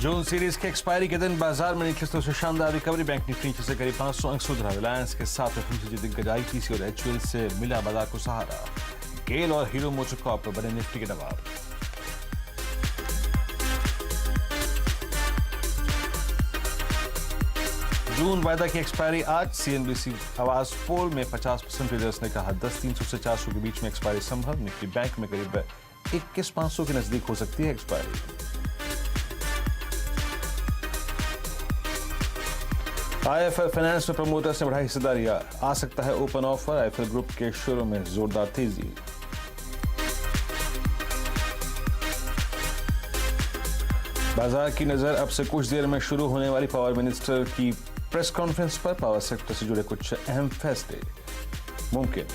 जून series के expiry के दिन बाजार में निकले तो शानदार रिकवरी। बैंक निफ्टी नीचे से करीब 500 अंक सुधरा। रिलायंस के साथ FMCG दिग्गज ITC और HUL से मिला बाजार को सहारा। गेल और हीरो मोटोकॉर्प बने निफ्टी के नवाब। जून वायदा की एक्सपायरी आज। CNBC आवाज पोल में 50% ट्रेडर्स ने कहा 10,300 से 400 के बीच में एक्सपायरी संभव। निफ्टी बैंक में करीब 21,500 के नजदीक हो सकती है एक्सपायरी। IIFL फाइनेंस में प्रमोटर्स ने बढ़ाई हिस्सेदारी। आ सकता है ओपन ऑफर। IIFL ग्रुप के शेयरों में जोरदार तेजी। बाजार की नजर अब से कुछ देर में शुरू होने वाली पावर मिनिस्टर की प्रेस कॉन्फ्रेंस पर। पावर सेक्टर से जुड़े कुछ अहम फैसले मुमकिन।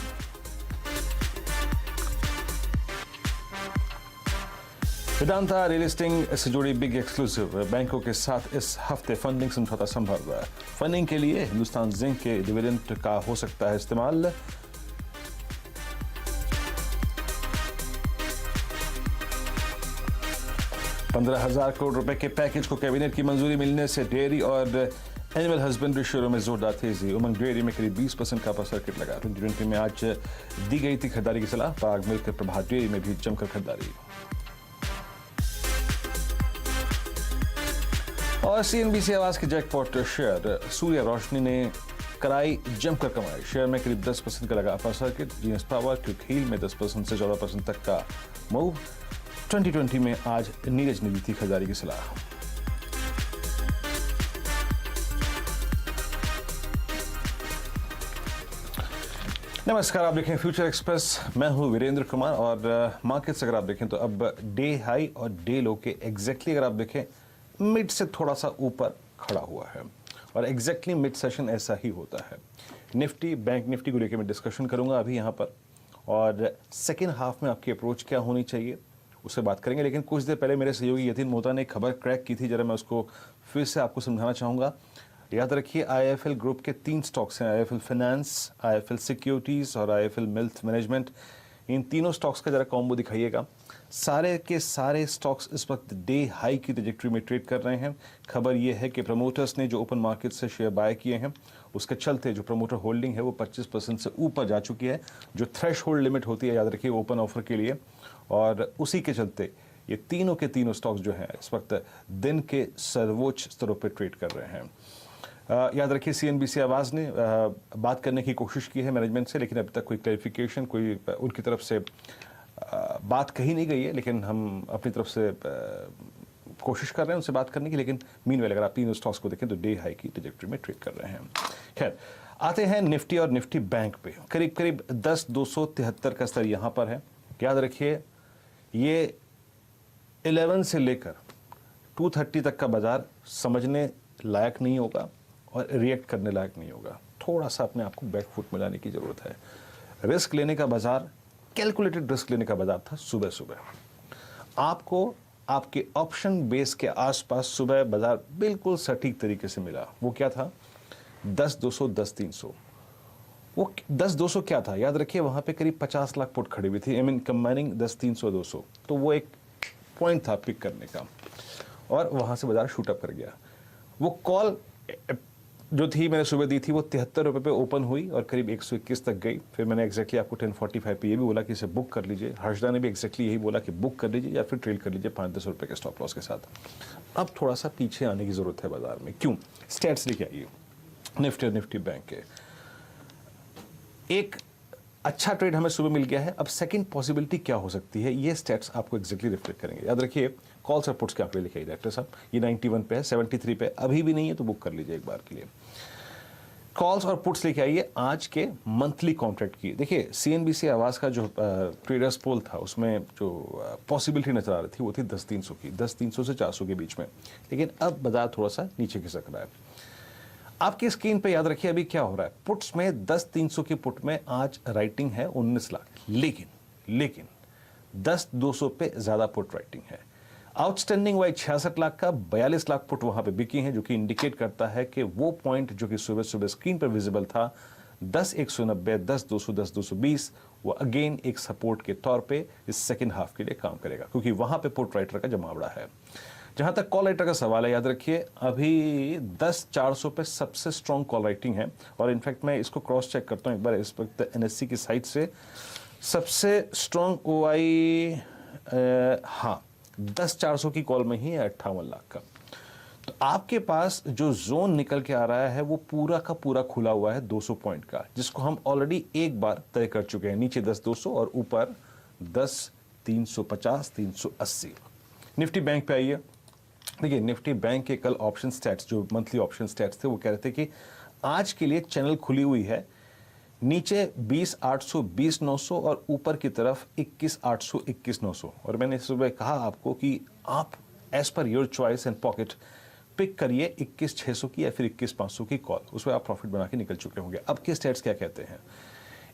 वेदांता रीलिस्टिंग से जुड़ी बिग एक्सक्लूसिव। बैंकों के साथ इस हफ्ते फंडिंग समझौता संभव। फंडिंग के लिए हिंदुस्तान जिंक के डिविडेंड का हो सकता है इस्तेमाल। $15,000 करोड़ रुपए के पैकेज को कैबिनेट की मंजूरी मिलने से डेयरी और एनिमल हस्बेंड्री शेयरों में जोरदार तेजी। उमंग डेयरी में करीब 20% का अपर सर्किट लगा। 2020 में आज दी गई थी खरीदारी की सलाह। पाग मिल्क प्रभात डेयरी में भी जमकर खरीदारी। और CNBC आवाज के जैकपॉट शेयर सूर्य रोशनी ने कराई जमकर कमाई। शेयर में करीब 10% का लगा upper circuit. GS power Quick Heal में 10% से 14% तक का मूव। 2020 में आज नीरज ने दी थी खरीदारी की सलाह। नमस्कार, आप देखें फ्यूचर एक्सप्रेस। मैं हूं वीरेंद्र कुमार और मार्केट्स अगर आप देखें तो अब डे हाई और डे लो के एग्जैक्टली अगर आप देखें मिड से थोड़ा सा ऊपर खड़ा हुआ है और एग्जैक्टली मिड सेशन ऐसा ही होता है। निफ्टी बैंक निफ्टी को लेकर मैं डिस्कशन करूंगा अभी यहाँ पर, और सेकेंड हाफ में आपकी अप्रोच क्या होनी चाहिए उससे बात करेंगे। लेकिन कुछ देर पहले मेरे सहयोगी यतीन मोहता ने खबर क्रैक की थी, जरा मैं उसको फिर से आपको समझाना चाहूँगा। याद रखिए IIFL ग्रुप के 3 स्टॉक्स हैं, IIFL फाइनेंस, IIFL सिक्योरिटीज़ और IIFL वेल्थ मैनेजमेंट। इन तीनों स्टॉक्स का जरा कॉम्बो दिखाइएगा। सारे के सारे स्टॉक्स इस वक्त डे हाई की ट्रैजेक्टरी में ट्रेड कर रहे हैं। खबर यह है कि प्रमोटर्स ने जो ओपन मार्केट से शेयर बाय किए हैं उसके चलते जो प्रमोटर होल्डिंग है वो 25% से ऊपर जा चुकी है, जो थ्रेश होल्ड लिमिट होती है याद रखिए ओपन ऑफर के लिए। और उसी के चलते ये तीनों के तीनों स्टॉक्स जो हैं इस वक्त दिन के सर्वोच्च स्तरों पर ट्रेड कर रहे हैं। याद रखिए CNBC आवाज़ ने बात करने की कोशिश की है मैनेजमेंट से, लेकिन अभी तक कोई क्लैरिफिकेशन कोई उनकी तरफ से बात कही नहीं गई है। लेकिन हम अपनी तरफ से कोशिश कर रहे हैं उनसे बात करने की। लेकिन मीनवेल अगर आप तीनों स्टॉक्स को देखें तो डे हाई की ट्रैजेक्टरी में ट्रेड कर रहे हैं। खैर, आते हैं निफ्टी और निफ्टी बैंक पे। करीब करीब 10,273 का स्तर यहाँ पर है। याद रखिए ये 11 से लेकर 230 तक का बाजार समझने लायक नहीं होगा और रिएक्ट करने लायक नहीं होगा। थोड़ा सा अपने आप को बैक फुट में लाने की ज़रूरत है। रिस्क लेने का बाजार, कैलकुलेटेड रिस्क लेने का बाजार था सुबह सुबह। आपको आपके ऑप्शन बेस के आसपास सुबह बाजार बिल्कुल सटीक तरीके से मिला। वो क्या था? 10,200 10,300। वो 10,200 क्या था? याद रखिए वहाँ पे करीब 50 लाख पुट खड़ी हुई थी। I mean combining 10,300 200। तो वो एक पॉइंट था पिक करने का और वहाँ से बाजार शूटअप कर गया। वो कॉल जो थी मैंने सुबह दी थी वो 73 रुपये पे ओपन हुई और करीब 121 तक गई। फिर मैंने एग्जैक्टली आपको 10:45 पे ये भी बोला कि इसे बुक कर लीजिए। हर्षदा ने भी एग्जैक्टली यही बोला कि बुक कर लीजिए या फिर ट्रेल कर लीजिए 5-10 रुपये के स्टॉप लॉस के साथ। अब थोड़ा सा पीछे आने की ज़रूरत है बाजार में। क्यों? स्टैट्स लेके आइए निफ्टी और निफ्टी बैंक के। एक अच्छा ट्रेड हमें सुबह मिल गया है। अब सेकंड पॉसिबिलिटी क्या हो सकती है ये स्टैट्स आपको एग्जैक्टली रिफ्लेक्ट करेंगे। याद रखिए कॉल्स और पुट्स के आंकड़े लिखे डायरेक्टर साहब। ये 91 पे है, 73 पे अभी भी नहीं है तो बुक कर लीजिए एक बार के लिए। कॉल्स और पुट्स लेके आइए आज के मंथली कॉन्ट्रैक्ट की। देखिए CNBC आवाज़ का जो ट्रेडर्स पोल था उसमें जो पॉसिबिलिटी नजर आ रही थी वो थी 10,300 की, 10,300 से 400 के बीच में। लेकिन अब बाजार थोड़ा सा नीचे खिसक रहा है। आपकी स्क्रीन पे याद रखिए अभी क्या हो रहा है। पुट्स में 10,300 की पुट में आज राइटिंग है 19 लाख, लेकिन 10,200 पे ज्यादा पुट राइटिंग है। आउटस्टैंडिंग वाइज 66 लाख का 42 लाख पुट वहां पे बिकी हैं, जो कि इंडिकेट करता है कि वो पॉइंट जो कि सुबह सुबह स्क्रीन पर विजिबल था 10,190, 10,200, 10,220 वो अगेन एक सपोर्ट के तौर पे इस सेकंड हाफ के लिए काम करेगा, क्योंकि वहां पे पुट राइटर का जमावड़ा है। जहां तक कॉल राइटर का सवाल है, याद रखिए अभी 10,400 पे सबसे स्ट्रॉन्ग कॉल राइटिंग है। और इनफैक्ट मैं इसको क्रॉस चेक करता हूं एक बार इस वक्त एनएससी की साइट से। सबसे स्ट्रॉन्ग ओआई हाँ 10,400 की कॉल में ही है 58 लाख का। तो आपके पास जो जोन निकल के आ रहा है वो पूरा का पूरा खुला हुआ है 200 पॉइंट का, जिसको हम ऑलरेडी एक बार तय कर चुके हैं। नीचे 10,200 और ऊपर 10,350 380। निफ्टी बैंक पे आइए। देखिए निफ्टी बैंक के कल ऑप्शन स्टैट्स, जो मंथली ऑप्शन स्टैट्स थे, वो कह रहे थे कि आज के लिए चैनल खुली हुई है नीचे 20,800 20,900 और ऊपर की तरफ 21,800 21,900। और मैंने सुबह कहा आपको कि आप as per your choice and pocket pick करिए 21,600 की या फिर 21,500 की कॉल, उसमें आप प्रॉफिट बना के निकल चुके होंगे। अब के स्टैट्स क्या कहते हैं?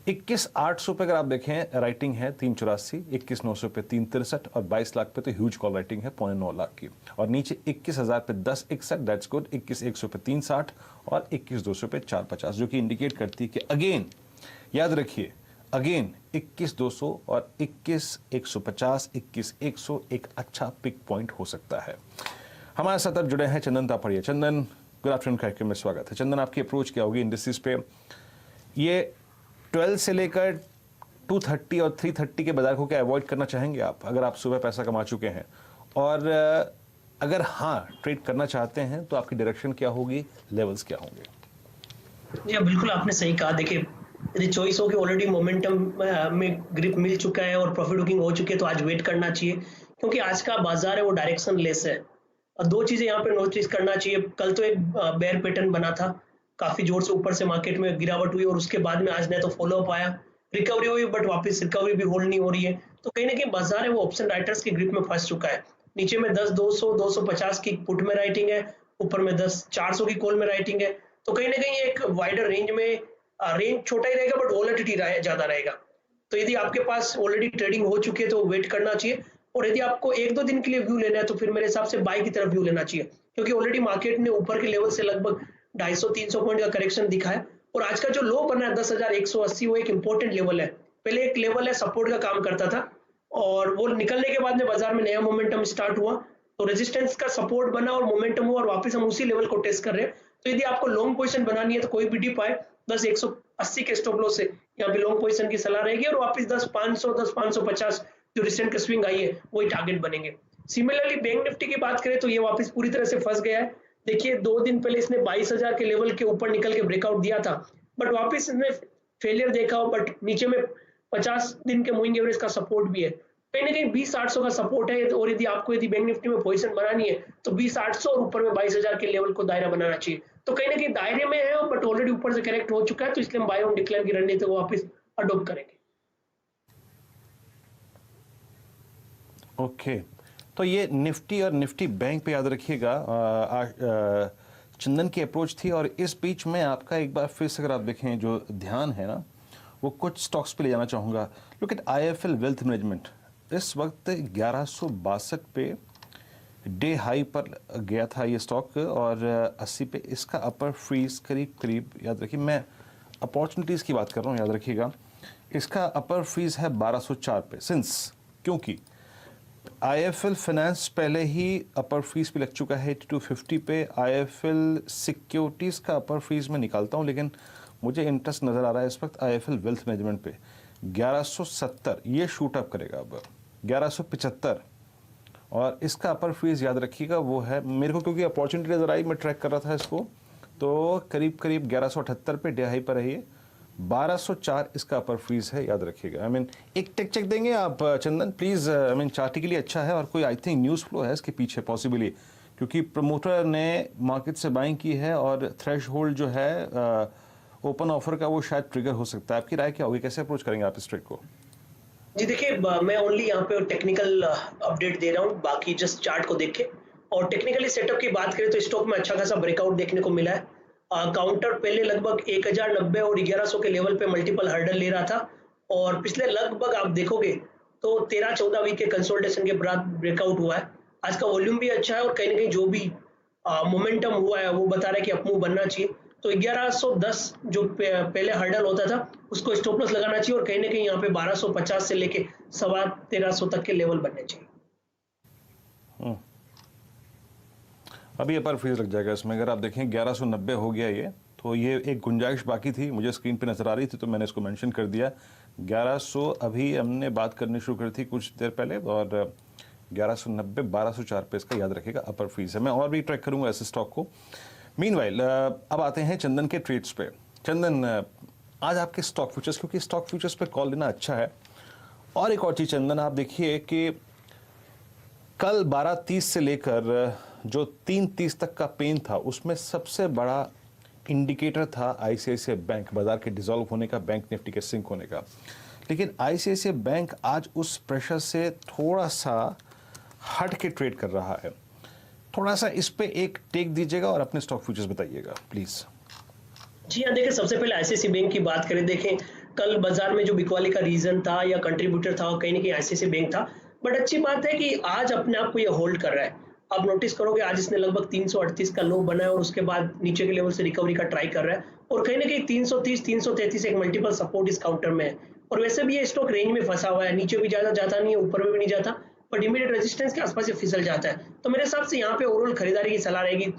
21,800 पे अगर आप देखें राइटिंग है 384, 21,900 पे 363 और 22 लाख पे तो ह्यूज कॉल राइटिंग है 9.25 लाख की। और नीचे 21,000 पे 1061, दैट्स गुड। 21,100 पे 360 और 21,200 पे 450, जो कि इंडिकेट करती है कि अगेन याद रखिए अगेन 21,200 और 21,150 21,100 एक अच्छा पिक पॉइंट हो सकता है। हमारे साथ अब जुड़े हैं चंदन तापड़िया। चंदन, गुड आफ्टरनून कार्यक्रम में स्वागत है। चंदन, आपकी अप्रोच क्या होगी इंडस्ट्रीज पे? ये 12 से लेकर 230 और 330 के बाजार को क्या अवॉइड करना चाहेंगे आप, अगर आप सुबह पैसा कमा चुके हैं? और अगर हाँ ट्रेड करना चाहते हैं तो आपकी डायरेक्शन क्या होगी, लेवल्स क्या होंगे? जी बिल्कुल, आपने सही कहा। देखिए यदि चॉइस हो कि ऑलरेडी मोमेंटम में ग्रिप मिल चुका है और प्रॉफिट बुकिंग हो चुकी है तो आज वेट करना चाहिए, क्योंकि आज का बाजार है वो डायरेक्शन लेस है। और दो चीजें यहाँ पे नोटिस करना चाहिए। कल तो एक बेयर पैटर्न बना था, काफी जोर से ऊपर से मार्केट में गिरावट हुई और उसके बाद में आज ने तो फॉलो अप आया, रिकवरी हुई, बट वापस रिकवरी भी होल्ड नहीं हो रही है। तो कहीं ना कहीं बाजार है वो ऑप्शन राइटर्स के ग्रिप में फंस चुका है। नीचे में 10,200 250 की पुट में राइटिंग है, ऊपर में 10,400 की कॉल में राइटिंग है। तो कहीं ना कहीं एक वाइडर रेंज में रेंज छोटा ही रहेगा बट वॉलेटिलिटी ज्यादा रहेगा। तो यदि आपके पास ऑलरेडी ट्रेडिंग हो चुकी है तो वेट करना चाहिए। और यदि आपको एक दो दिन के लिए व्यू लेना है तो फिर मेरे हिसाब से बाई की तरफ व्यू लेना चाहिए, क्योंकि ऑलरेडी मार्केट ने ऊपर के लेवल से लगभग 250-300 पॉइंट का करेक्शन दिखा है। और आज का जो लो बना है 10,180 वो एक इंपॉर्टेंट लेवल है। पहले एक लेवल है सपोर्ट का काम करता था और वो निकलने के बाद में बाजार में नया मोमेंटम स्टार्ट हुआ, तो रेजिस्टेंस का सपोर्ट बना और मोमेंटम हुआ और वापस हम उसी लेवल को टेस्ट कर रहे हैं। तो यदि आपको लॉन्ग पोजीशन बनानी है तो कोई भी डिप आए 10,180 के स्टॉप लॉस से यहाँ पे लॉन्ग पोजीशन की सलाह रहेगी और वापस 10,500 10,550 जो रिसेंट का स्विंग आई है वही टारगेट बनेंगे। सिमिलरली बैंक निफ्टी की बात करें तो ये वापस पूरी तरह से फंस गया है। देखिए 2 दिन पहले इसने 22,000 के लेवल के ऊपर निकल के ब्रेकआउट दिया था, बट वापस इसने फेलियर देखा हो। बट नीचे में 50 दिन के मूविंग एवरेज का सपोर्ट भी है, कहीं ना कहीं 20,800 का सपोर्ट है। और यदि आपको यदि बैंक निफ्टी में पोजीशन बनानी है तो 20,800 और ऊपर में 22,000 के लेवल को दायरा बनाना चाहिए। तो कहीं ना कहीं दायरे में है बट ऑलरेडी ऊपर से करेक्ट हो चुका है, तो इसलिए हम बाय ऑन डिक्लाइन की रणनीति को वापस अडॉप्ट करेंगे। ओके तो ये निफ्टी और निफ्टी बैंक पे याद रखिएगा चंदन की अप्रोच थी। और इस बीच में आपका एक बार फिर से अगर आप देखें जो ध्यान है ना वो कुछ स्टॉक्स पे ले जाना चाहूँगा। Look at IFL wealth management, इस वक्त 1162 पे डे हाई पर गया था ये स्टॉक और 80 पे इसका अपर फ्रीज करीब करीब, याद रखिए मैं अपॉर्चुनिटीज़ की बात कर रहा हूँ, याद रखिएगा इसका अपर फ्रीज है 1204 पे। सिंस क्योंकि आईएफएल फाइनेंस पहले ही अपर फ्रीज पे लग चुका है 8250 पे, आईएफएल सिक्योरिटीज़ का अपर फ्रीज में निकालता हूँ, लेकिन मुझे इंटरेस्ट नज़र आ रहा है इस वक्त आईएफएल वेल्थ मैनेजमेंट पे 1170, ये शूट अप करेगा अब 1175 और इसका अपर फ्रीज याद रखिएगा वो है मेरे को, क्योंकि अपॉर्चुनिटी नज़र आई, मैं ट्रैक कर रहा था इसको, तो करीब करीब 1178 पे डे हाई पर है ये, 1204 इसका अपर फ्रीज है, याद रखिएगा। आई मीन एक टेक चेक देंगे आप चंदन प्लीज़? आई मीन चार्ट के लिए अच्छा है और कोई आई थिंक न्यूज़ फ्लो है इसके पीछे पॉसिबली, क्योंकि प्रमोटर ने मार्केट से बाइंग की है और थ्रेश होल्ड जो है ओपन ऑफर का वो शायद ट्रिगर हो सकता है। आपकी राय क्या होगी, कैसे अप्रोच करेंगे आप इस ट्रेड को? जी देखिए, मैं ओनली यहाँ पे टेक्निकल अपडेट दे रहा हूँ, बाकी जस्ट चार्ट को देख के। और टेक्निकली सेटअप की बात करें तो स्टॉक में अच्छा खासा ब्रेकआउट देखने को मिला है। काउंटर पहले लगभग 1090 और 1100 के लेवल पे मल्टीपल हर्डल ले रहा था और पिछले लगभग आप देखोगे तो 13-14 वीक के कंसोलिडेशन के बाद ब्रेकआउट हुआ है। आज का वॉल्यूम भी अच्छा है और कहीं ना कहीं जो भी मोमेंटम हुआ है वो बता रहा है कि अपमूव बनना चाहिए। तो 1110 जो पहले हर्डल होता था उसको स्टॉप लॉस लगाना चाहिए और कहीं ना कहीं यहाँ पे 1250 से लेके 1350 तक के लेवल बनने चाहिए। अभी अपर फीस लग जाएगा इसमें। अगर आप देखें 1190 हो गया ये, तो ये एक गुंजाइश बाकी थी, मुझे स्क्रीन पे नजर आ रही थी तो मैंने इसको मेंशन कर दिया। 1100 अभी हमने बात करनी शुरू करी थी कुछ देर पहले, और 1190 1204 पे इसका याद रखिएगा अपर फीस है। मैं और भी ट्रैक करूंगा ऐसे स्टॉक को। मीनवाइल अब आते हैं चंदन के ट्रेड्स पे। चंदन, आज आपके स्टॉक फ्यूचर्स, क्योंकि स्टॉक फ्यूचर्स पे कॉल लेना अच्छा है। और एक और चीज चंदन, आप देखिए कि कल 12:30 से लेकर जो 3:30 तक का पेन था, उसमें सबसे बड़ा इंडिकेटर था आईसीआईसीआई बैंक, बाजार के डिसॉल्व होने का, बैंक निफ्टी के सिंक होने का। लेकिन आईसीआईसीआई बैंक आज उस प्रेशर से थोड़ा सा हट के ट्रेड कर रहा है। थोड़ा सा इस पे एक टेक दीजिएगा और अपने स्टॉक फ्यूचर्स बताइएगा प्लीज। जी हाँ, देखिए सबसे पहले आईसीआईसीआई बैंक की बात करें। देखें कल बाजार में जो बिकवाली का रीजन था या कंट्रीब्यूटर था, कहीं ना कहीं आईसीआईसीआई बैंक था। बट अच्छी बात है कि आज अपने आप को ये होल्ड कर रहा है। आप नोटिस करोगे आज इसने लगभग 338 का लो बनाया और उसके बाद नीचे के लेवल से रिकवरी का ट्राई कर रहा है, और कहीं ना कहीं 330 333 एक मल्टीपल सपोर्ट इस काउंटर में है। और वैसे भी ये स्टॉक रेंज में फंसा हुआ है, नीचे भी ज्यादा जाता नहीं है, ऊपर में भी नहीं जाता, बट इमीडिएट रेजिस्टेंस के आसपास ये फिसल जाता है। तो मेरे हिसाब से यहाँ पे ओवरऑल खरीदारी की सलाह रहेगी।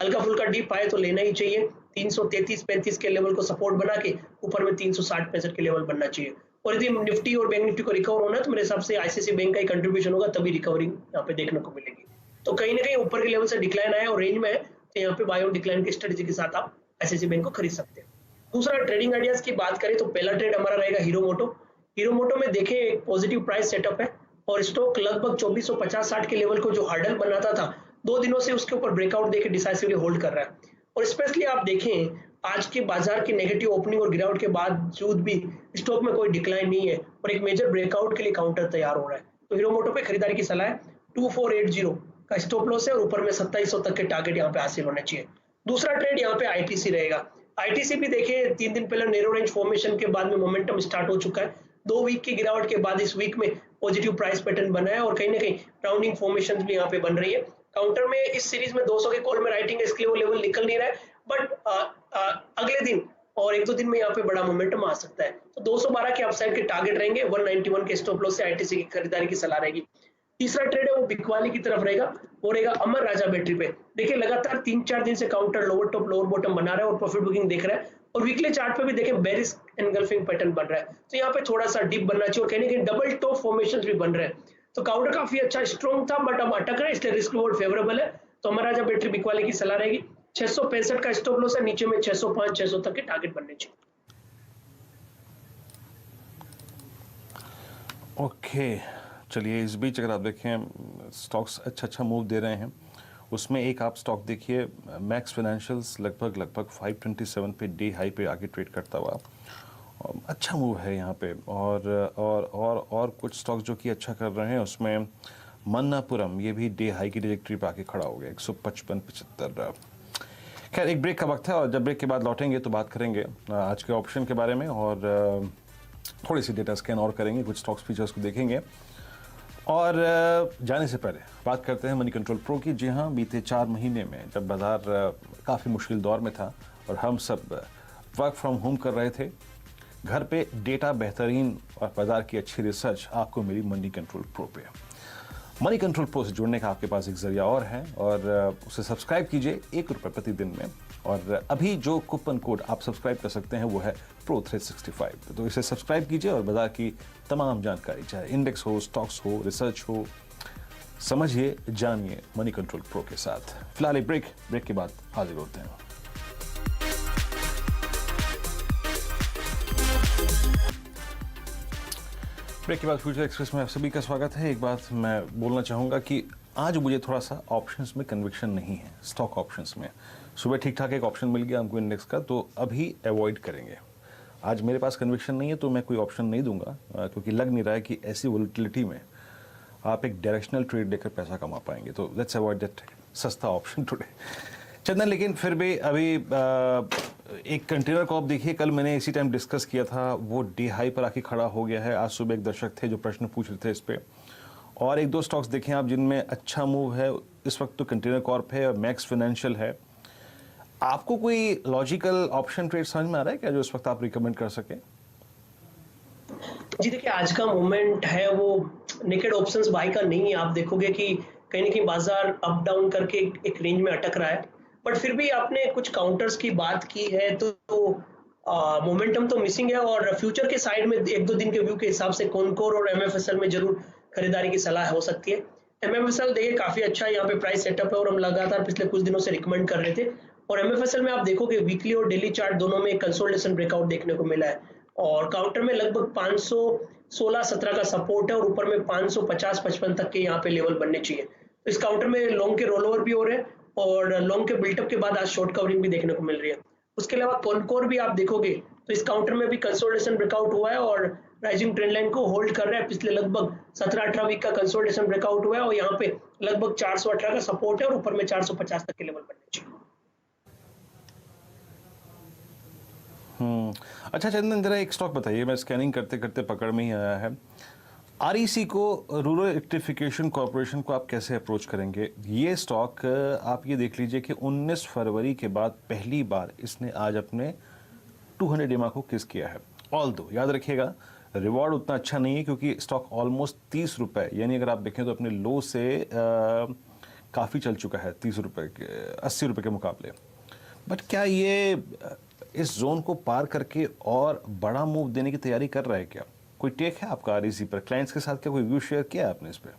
हल्का फुल्का डीप आए तो लेना ही चाहिए। 333-35 के लेवल को सपोर्ट बना के ऊपर में 360-65 के लेवल बनना चाहिए। और यदि निफ्टी और बैंक निफ्टी को रिकवर होना है तो मेरे हिसाब से आईसीआईसीआई बैंक का ही कंट्रीब्यूशन होगा, तभी रिकवरी यहाँ पे देखने को मिलेगी। तो कहीं ना कहीं ऊपर के लेवल से डिक्लाइन आया और रेंज में है, तो यहाँ पे बाय ऑन डिक्लाइन की स्ट्रेटेजी के साथ आप आईसीआईसीआई बैंक को खरीद सकते हैं। दूसरा, ट्रेडिंग आइडियाज की बात करें तो पहला ट्रेड हमारा रहेगा हीरो मोटो। हीरो मोटो में देखें एक पॉजिटिव प्राइस सेटअप है और स्टॉक लगभग 2450-60 के लेवल को जो हर्डल बनाता था 2 दिनों से, उसके ऊपर ब्रेकआउट देके डिसाइसिवली होल्ड कर रहा है। और स्पेशली आप देखें आज के बाजार की नेगेटिव ओपनिंग और गिरावट के बावजूद भी स्टॉक में कोई डिक्लाइन नहीं है और एक मेजर ब्रेकआउट के लिए काउंटर तैयार हो रहा है। तो हीरो मोटो पे खरीदारी की सलाह है। 2480 का स्टॉप लॉस है और ऊपर में 2700 तक के टारगेट यहाँ पे हासिल होने चाहिए। दूसरा ट्रेड यहाँ पे आईटीसी रहेगा। आईटीसी भी देखिए 3 दिन पहले नैरो रेंज फॉर्मेशन के बाद में मोमेंटम स्टार्ट हो चुका है। 2 वीक की गिरावट के बाद इस वीक में पॉजिटिव प्राइस पैटर्न बना है और कहीं ना कहीं राउंडिंग फॉर्मेशन भी यहाँ पे बन रही है। काउंटर में इस सीरीज में 200 के कॉल में राइटिंग है, इसके लिए वो लेवल निकल नहीं रहा है, बट अगले दिन और 1-2 दिन में यहाँ पे बड़ा मोमेंटम आ सकता है। तो 212 के अपसाइड के टारगेट रहेंगे, 191 के स्टॉप लॉस से आईटीसी की खरीदारी की सलाह रहेगी। तीसरा ट्रेड है वो बिकवाली की तरफ रहेगा, वो रहेगा अमर राजा बैटरी पे। देखिए लगातार 3-4 दिन से counter lower top lower bottom बना रहा है और प्रॉफिट बुकिंग देख रहा है, और वीकली चार्ट पे भी देखें बेरिश एनगल्फिंग पैटर्न बन रहा है। तो यहाँ पे थोड़ा सा डिप बनना चाहिए और कहीं ना कहीं डबल टॉप फॉर्मेशन भी बन रहे हैं। तो काउंटर काफी अच्छा स्ट्रॉन्ग था बट अब अटक रहा है, इसलिए रिस्क रिवॉर्ड फेवरेबल है। तो अमर राजा बैटरी बिकवाली की सलाह रहेगी। 665 का स्टॉप लॉस है, नीचे में 605-600 तक के टारगेट बनने चाहिए। ओके, चलिए इस बीच अगर आप देखें स्टॉक्स अच्छा मूव दे रहे हैं। उसमें एक आप स्टॉक देखिए मैक्स फाइनेंशियल्स, लगभग 527 पे डे हाई पे आके ट्रेड करता हुआ, अच्छा मूव है यहाँ पे। और कुछ स्टॉक्स जो कि अच्छा कर रहे हैं, उसमें मन्नापुरम ये भी डे हाई की ट्रैजेक्टरी पे आके खड़ा हो गया 155-75। खैर एक ब्रेक का वक्त है और जब ब्रेक के बाद लौटेंगे तो बात करेंगे आज के ऑप्शन के बारे में और थोड़ी सी डेटा स्कैन और करेंगे, कुछ स्टॉक्स फीचर्स को देखेंगे। और जाने से पहले बात करते हैं मनी कंट्रोल प्रो की। जी हाँ, बीते 4 महीने में जब बाजार काफ़ी मुश्किल दौर में था और हम सब वर्क फ्रॉम होम कर रहे थे, घर पे डेटा बेहतरीन और बाजार की अच्छी रिसर्च आपको मिली मनी कंट्रोल प्रो पे। मनी कंट्रोल प्रो से जुड़ने का आपके पास एक जरिया और है और उसे सब्सक्राइब कीजिए ₹1 प्रतिदिन में। और अभी जो कूपन कोड आप सब्सक्राइब कर सकते हैं वो है PRO365। तो इसे सब्सक्राइब कीजिए और बाजार की तमाम जानकारी, चाहे इंडेक्स हो, स्टॉक्स हो, रिसर्च हो, समझिए, जानिए मनी कंट्रोल प्रो के साथ। फिलहाल एक ब्रेक के बाद हाजिर होते हैं। ब्रेक के बाद फ्यूचर एक्सप्रेस में आप सभी का स्वागत है। एक बात मैं बोलना चाहूँगा कि आज मुझे थोड़ा सा ऑप्शंस में कन्विक्शन नहीं है। स्टॉक ऑप्शंस में सुबह ठीक ठाक एक ऑप्शन मिल गया हमको इंडेक्स का, तो अभी अवॉइड करेंगे। आज मेरे पास कन्विक्शन नहीं है तो मैं कोई ऑप्शन नहीं दूंगा, क्योंकि लग नहीं रहा है कि ऐसी वोलेटिलिटी में आप एक डायरेक्शनल ट्रेड लेकर पैसा कमा पाएंगे। तो लेट्स अवॉइड दैट सस्ता ऑप्शन टुडे। चंदन, लेकिन फिर भी अभी एक कंटेनर को आप देखिए, कल मैंने इसी टाइम डिस्कस किया था, वो डे हाई पर आके खड़ा हो गया है। आज सुबह एक दर्शक थे जो प्रश्न पूछ रहे थे इस पे, और 1-2 स्टॉक्स देखें आप जिनमें अच्छा मूव है इस वक्त। तो कंटेनर कॉर्प है और मैक्स फाइनेंशियल है। आपको कोई लॉजिकल ऑप्शन ट्रेड समझ में आ रहा है क्या जो इस वक्त आप रिकमेंड कर सके? जी देखिए, आज का मोमेंट है वो नेकेड ऑप्शंस बाय का नहीं है। आप देखोगे कि कहीं ना कहीं बाजार अप डाउन करके एक रेंज में अटक रहा है, बट फिर भी आपने कुछ काउंटर्स की बात की है तो मोमेंटम तो मिसिंग है। और फ्यूचर के साइड में एक दो दिन के व्यू के हिसाब से कॉनकोर और एमएफएसएल में जरूर खरीदारी की सलाह हो सकती है। एमएफएसएल देखिए काफी अच्छा यहाँ पे प्राइस सेटअप है और हम लगातार पिछले कुछ दिनों से रिकमेंड कर रहे थे। और एमएफएसएल में आप देखोगे वीकली और डेली चार्ट दोनों में कंसोलिडेशन ब्रेकआउट देखने को मिला है और काउंटर में लगभग 516-17 का सपोर्ट है और ऊपर में 550-55 तक के यहाँ पे लेवल बनने चाहिए। तो इस काउंटर में लॉन्ग के रोल ओवर भी हो रहे हैं और लॉन्ग के बिल्टअप के बाद आज शॉर्ट कवरिंग भी देखने को मिल रही है। उसके अलावा कॉनकोर भी आप देखोगे तो इस काउंटर में भी कंसोलिडेशन ब्रेकआउट हुआ है और राइजिंग ट्रेंड लाइन को होल्ड कर रहा है। पिछले लगभग 17-18 वीक का कंसोलिडेशन ब्रेकआउट हुआ है और यहाँ पे लगभग 418 का सपोर्ट है और ऊपर में 450 तक के लेवल बनने चाहिए। अच्छा चंदन, जरा एक स्टॉक बताइए, मैं स्कैनिंग करते करते पकड़ में ही आया है। आरईसी को, रूरल इलेक्ट्रिफिकेशन कॉर्पोरेशन को आप कैसे अप्रोच करेंगे? ये स्टॉक आप ये देख लीजिए कि 19 फरवरी के बाद पहली बार इसने आज अपने 200 EMA को किस किया है। ऑल दो याद रखिएगा रिवॉर्ड उतना अच्छा नहीं है क्योंकि स्टॉक ऑलमोस्ट 30 रुपए, यानी अगर आप देखें तो अपने लो से काफ़ी चल चुका है 30 रुपए के, 80 रुपए के मुकाबले। बट क्या ये इस जोन को पार करके और बड़ा मूव देने की तैयारी कर रहा है क्या? कोई टेक है आपका आरईसी पर? क्लाइंट्स के साथ क्या कोई व्यू शेयर किया है आपने इस पे?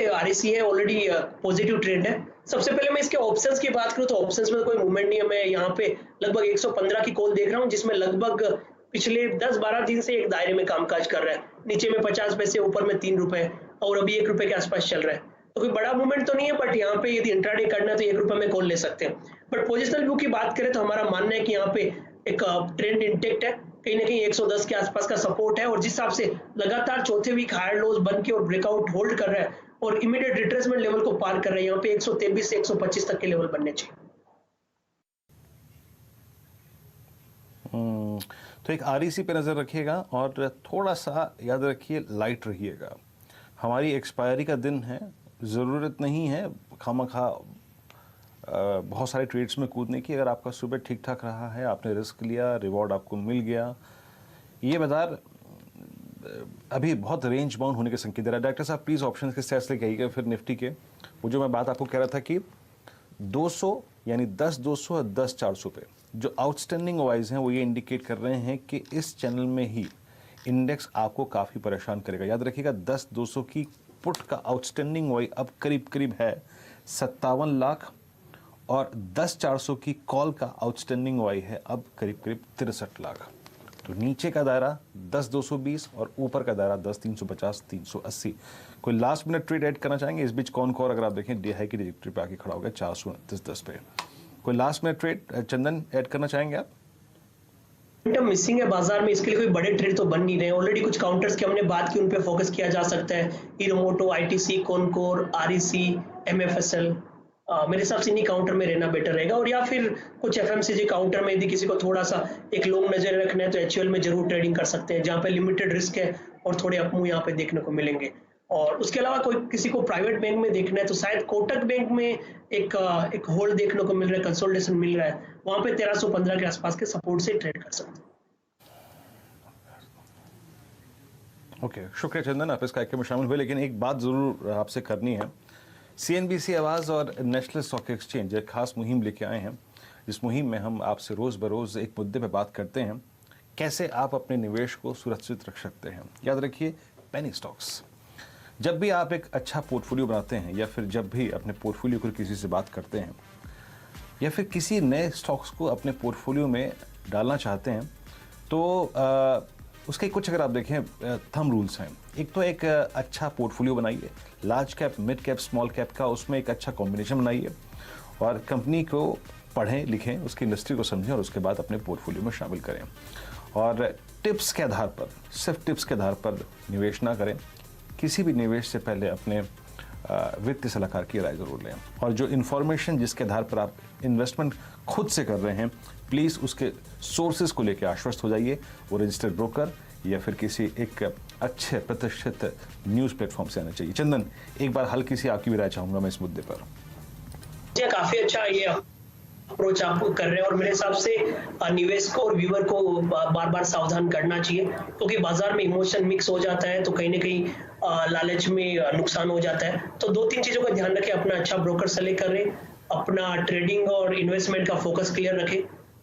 आरईसी है ऑलरेडी पॉजिटिव ट्रेंड है। सबसे पहले मैं इसके ऑप्शंस की बात करूं तो ऑप्शंस में कोई मूवमेंट नहीं है। मैं यहाँ पे लगभग 115 की कॉल देख रहा हूँ जिसमें लगभग पिछले 10-12 दिन से एक दायरे में कामकाज कर रहा है। नीचे में 50 पैसे, ऊपर में 3 रुपए और अभी 1 रुपए के आसपास चल रहा है। तो कोई बड़ा मूवमेंट तो नहीं है, बट यहाँ पे यदि इंट्राडे करना है तो 1 रुपए में कॉल ले सकते हैं। बट पोजिशनल व्यू की बात करें तो हमारा मानना है कि यहाँ पे एक ट्रेंड इंटेक्ट है, कहीं ना कहीं 110 के आसपास का सपोर्ट है और जिस हिसाब से लगातार चौथे वीक हायर लोज बन के और ब्रेकआउट होल्ड कर रहा है और इमीडिएट रिट्रेसमेंट लेवल को पार कर रहा है, यहाँ पे 123 से 125 तक के लेवल बनने चाहिए। तो एक आरईसी पे नजर रखिएगा और थोड़ा सा याद रखिए लाइट रहिएगा। हमारी एक्सपायरी का दिन है, ज़रूरत नहीं है खामखा बहुत सारे ट्रेड्स में कूदने की। अगर आपका सुबह ठीक ठाक रहा है, आपने रिस्क लिया, रिवॉर्ड आपको मिल गया, ये बाजार अभी बहुत रेंज बाउंड होने के संकेत दे रहा है। डॉक्टर साहब प्लीज़ ऑप्शन के स्टेट्स लेके आइएगा। फिर निफ्टी के वो जो मैं बात आपको कह रहा था कि 200 यानी 10-200 और 10-400 पे जो आउटस्टैंडिंग वाइज हैं वो ये इंडिकेट कर रहे हैं कि इस चैनल में ही इंडेक्स आपको काफ़ी परेशान करेगा। याद रखिएगा 10-200 की पुट का आउटस्टैंडिंग वाई अब करीब करीब है 57 लाख और 10-400 की कॉल का आउटस्टैंडिंग वाई है अब करीब करीब 63 लाख। तो नीचे का दायरा 10-220 और ऊपर का दायरा 10-350-380। कोई लास्ट मिनट ट्रेड ऐड करना चाहेंगे? इस बीच कौन कौन अगर आप देखें डे हाई की ट्रिजेक्टरी पे आके खड़ा हो गया 429.10 पे। कोई लास्ट मिनट ट्रेड चंदन ऐड करना चाहेंगे आप? मिसिंग है बाजार में, इसके लिए कोई बड़े ट्रेड तो बन नहीं रहे। ऑलरेडी कुछ काउंटर्स की हमने बात की, उन पे फोकस किया जा सकता है। हीरो, आईटीसी, कॉनकोर, आरईसी, एमएफएसएल, मेरे हिसाब से इन्हीं काउंटर में रहना बेटर रहेगा। और या फिर कुछ एफएमसीजी काउंटर में यदि किसी को थोड़ा सा एक लॉन्ग नजर रखना है तो एचयूएल में जरूर ट्रेडिंग कर सकते हैं, जहाँ पे लिमिटेड रिस्क है और थोड़े अपमूव यहाँ पे देखने को मिलेंगे। और उसके अलावा कोई किसी को प्राइवेट बैंक में देखना है तो शायद कोटक बैंक में एक होल्ड देखने को मिल रहा है, कंसोलिडेशन मिल रहा है, वहां पे 1315 के आसपास के सपोर्ट से ट्रेड कर सकते हैं। ओके, शुक्रिया चंदन, आप इस कार्यक्रम में शामिल हुए। लेकिन एक बात जरूर आपसे करनी है। सीएनबीसी आवाज़ और नेशनल स्टॉक एक्सचेंज एक खास मुहिम लेके आए हैं, जिस मुहिम में हम आपसे रोज़ बरोज़ एक मुद्दे पे बात करते हैं, कैसे आप अपने निवेश को सुरक्षित रख सकते हैं। याद रखिए पेनी स्टॉक्स। जब भी आप एक अच्छा पोर्टफोलियो बनाते हैं या फिर जब भी अपने पोर्टफोलियो को किसी से बात करते हैं या फिर किसी नए स्टॉक्स को अपने पोर्टफोलियो में डालना चाहते हैं तो उसके कुछ अगर आप देखें थंब रूल्स हैं। एक तो एक अच्छा पोर्टफोलियो बनाइए, large cap, mid cap, small cap का, उसमें एक अच्छा कॉम्बिनेशन बनाइए और कंपनी को पढ़ें लिखें, उसकी इंडस्ट्री को समझें और उसके बाद अपने पोर्टफोलियो में शामिल करें। और टिप्स के आधार पर, सिर्फ टिप्स के आधार पर निवेश ना करें। किसी भी निवेश से पहले अपने वित्तीय सलाहकार की राय जरूर लें और जो इन्फॉर्मेशन जिसके आधार पर आप इन्वेस्टमेंट खुद से कर रहे हैं, प्लीज़ उसके सोर्सेज को लेकर आश्वस्त हो जाइए। वो रजिस्टर्ड ब्रोकर या फिर किसी एक अच्छे प्रतिष्ठित न्यूज़ प्लेटफॉर्म से आना चाहिए। चंदन, एक बार हल्की सी आपकी भी राय चाहूँगा मैं इस मुद्दे पर। काफ़ी अच्छा ये अप्रोच आप कर रहे हैं और मेरे हिसाब से निवेश को और व्यूअर को बार बार सावधान करना चाहिए, क्योंकि बाजार में इमोशन मिक्स हो जाता है तो कहीं ना कहीं लालच में नुकसान हो जाता है। तो 2-3 चीजों का ध्यान रखें, अपना अच्छा ब्रोकर सेलेक्ट करें, अपना ट्रेडिंग और इन्वेस्टमेंट का फोकस क्लियर रखें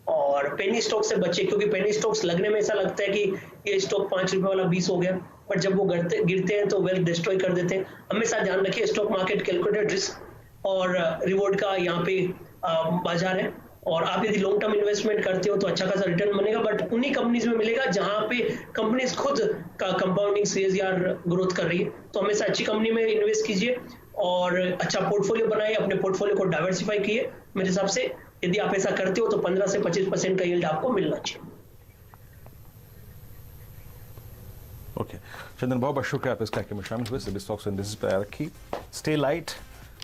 और पेनी स्टॉक से बचे, क्योंकि पेनी स्टॉक्स लगने में ऐसा लगता है कि ये स्टॉक 5 रुपए वाला 20 हो गया, पर जब वो गिरते हैं तो वेल्थ डिस्ट्रॉय कर देते हैं। हमेशा ध्यान रखिए, स्टॉक मार्केट कैलकुलेटेड रिस्क और रिवॉर्ड का यहाँ पे बाजार है और आप यदि लॉन्ग टर्म इन्वेस्टमेंट करते हो तो अच्छा खासा रिटर्न बनेगा, बट उन्हीं कंपनीज में मिलेगा जहां पे कंपनीज खुद का कंपाउंडिंग सीएसआर ग्रोथ कर रही है। तो हमेशा अच्छी कंपनी में इन्वेस्ट कीजिए और अच्छा पोर्टफोलियो बनाइए, अपने पोर्टफोलियो को डाइवर्सिफाई कीजिए। मेरे हिसाब से यदि आप ऐसा करते हो तो 15 से 25% का यील्ड आपको मिलना चाहिए। ओके चंदन, बहुत बहुत शुक्रिया आप इस कार्यक्रम में शामिल हुए। सभी स्टॉक्स इंडेक्सेस पर रखी, स्टे लाइट,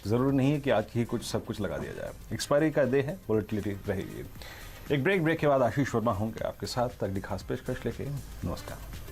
जरूरी नहीं है कि आज ही कुछ सब कुछ लगा दिया जाए। एक्सपायरी का डे है, वोलेटिलिटी रहेगी। एक ब्रेक के बाद आशीष वर्मा होंगे आपके साथ अगली खास पेशकश लेके। नमस्कार।